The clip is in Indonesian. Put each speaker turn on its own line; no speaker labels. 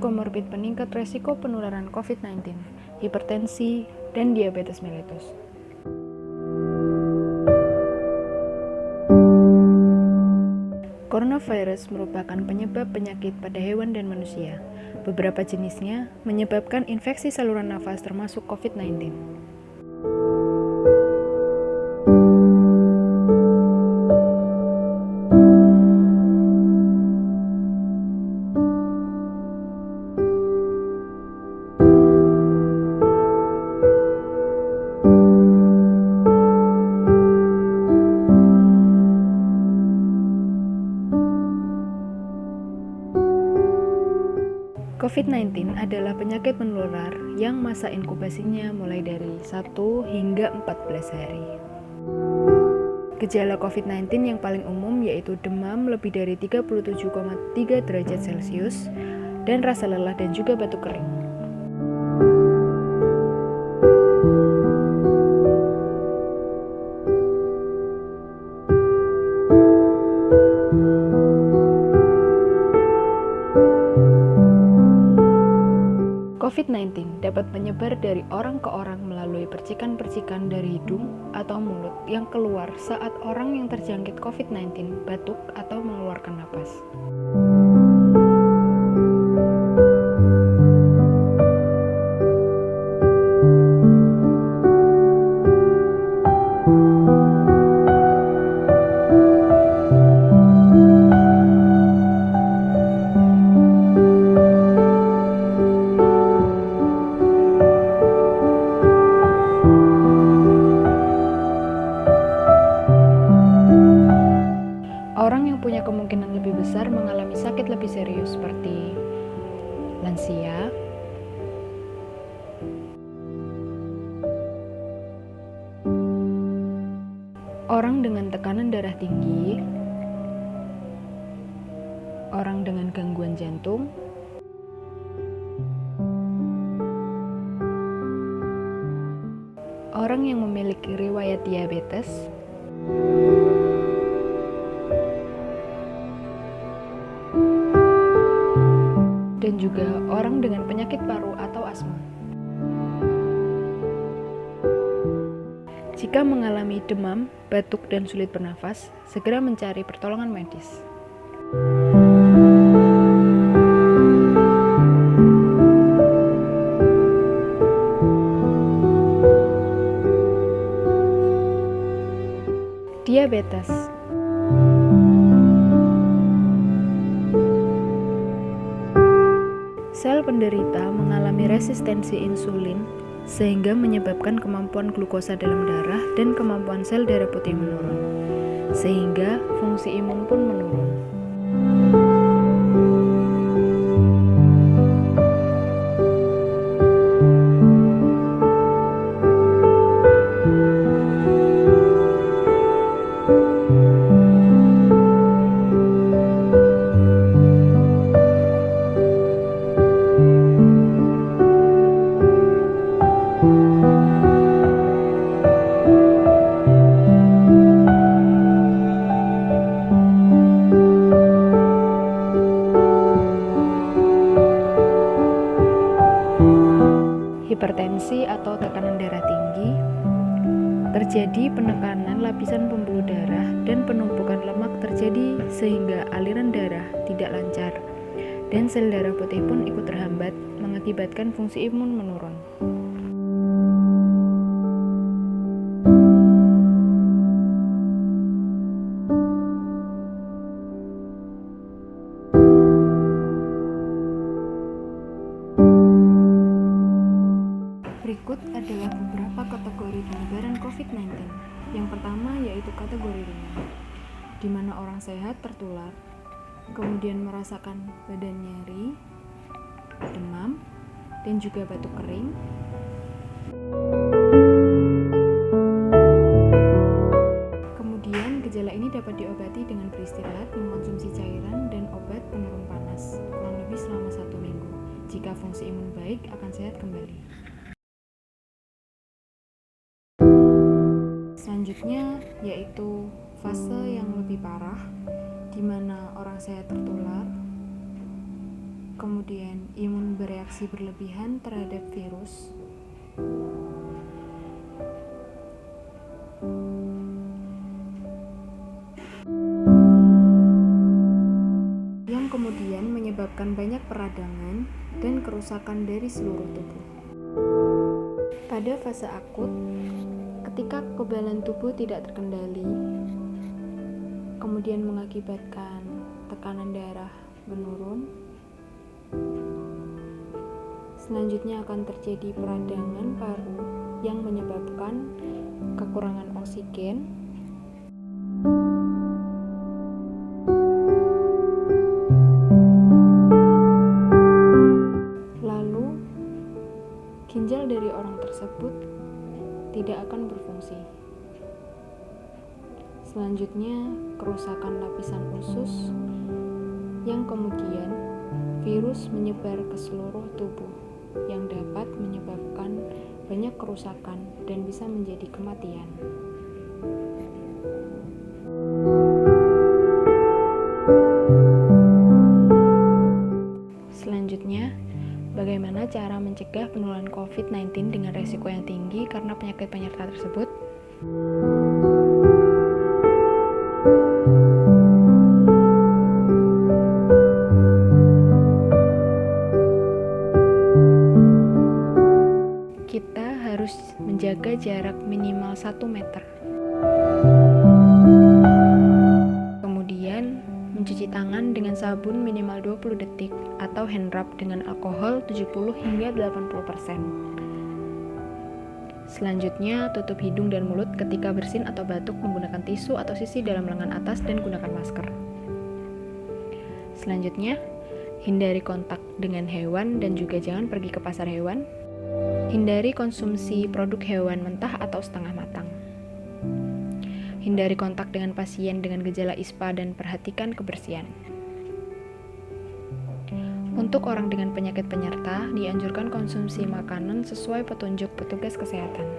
komorbid peningkat resiko penularan COVID-19, hipertensi, dan diabetes mellitus. Coronavirus merupakan penyebab penyakit pada hewan dan manusia. Beberapa jenisnya menyebabkan infeksi saluran nafas termasuk COVID-19. COVID-19 adalah penyakit menular yang masa inkubasinya mulai dari 1 hingga 14 hari. Gejala COVID-19 yang paling umum yaitu demam lebih dari 37,3 derajat Celcius dan rasa lelah dan juga batuk kering. COVID-19 dapat menyebar dari orang ke orang melalui percikan-percikan dari hidung atau mulut yang keluar saat orang yang terjangkit COVID-19 batuk atau mengeluarkan napas. Orang yang punya kemungkinan lebih besar mengalami sakit lebih serius seperti lansia, orang dengan tekanan darah tinggi, orang dengan gangguan jantung, orang yang memiliki riwayat diabetes, dan juga orang dengan penyakit paru atau asma. Jika mengalami demam, batuk, dan sulit bernafas, segera mencari pertolongan medis. Diabetes. Sel penderita mengalami resistensi insulin sehingga menyebabkan kemampuan glukosa dalam darah dan kemampuan sel darah putih menurun, sehingga fungsi imun pun menurun. Hipertensi atau tekanan darah tinggi, terjadi penekanan lapisan pembuluh darah dan penumpukan lemak terjadi sehingga aliran darah tidak lancar dan sel darah putih pun ikut terhambat mengakibatkan fungsi imun menurun. Berikut adalah beberapa kategori penyebaran COVID-19. Yang pertama yaitu kategori ringan, di mana orang sehat tertular, kemudian merasakan badan nyeri, demam, dan juga batuk kering. Kemudian gejala ini dapat diobati dengan beristirahat, mengkonsumsi cairan, dan obat penurun panas, kurang lebih selama 1 minggu. Jika fungsi imun baik, akan sehat kembali. Selanjutnya yaitu fase yang lebih parah, di mana orang sehat tertular, kemudian imun bereaksi berlebihan terhadap virus, yang kemudian menyebabkan banyak peradangan dan kerusakan dari seluruh tubuh. Pada fase akut, ketika kekebalan tubuh tidak terkendali, kemudian mengakibatkan tekanan darah menurun, selanjutnya akan terjadi peradangan paru yang menyebabkan kekurangan oksigen, lalu ginjal dari orang tersebut tidak akan berfungsi. Selanjutnya, kerusakan lapisan usus yang kemudian virus menyebar ke seluruh tubuh yang dapat menyebabkan banyak kerusakan dan bisa menjadi kematian. Selanjutnya, bagaimana cara mencegah penularan COVID-19 dengan resiko yang tinggi karena penyakit penyerta tersebut? Kita harus menjaga jarak minimal 1 meter. Kemudian, mencuci tangan dengan sabun minimal 20 detik atau hand rub dengan alkohol 70 hingga 80%. Selanjutnya, tutup hidung dan mulut ketika bersin atau batuk menggunakan tisu atau sisi dalam lengan atas dan gunakan masker. Selanjutnya, hindari kontak dengan hewan dan juga jangan pergi ke pasar hewan. Hindari konsumsi produk hewan mentah atau setengah matang. Hindari kontak dengan pasien dengan gejala ISPA dan perhatikan kebersihan. Untuk orang dengan penyakit penyerta, dianjurkan konsumsi makanan sesuai petunjuk petugas kesehatan.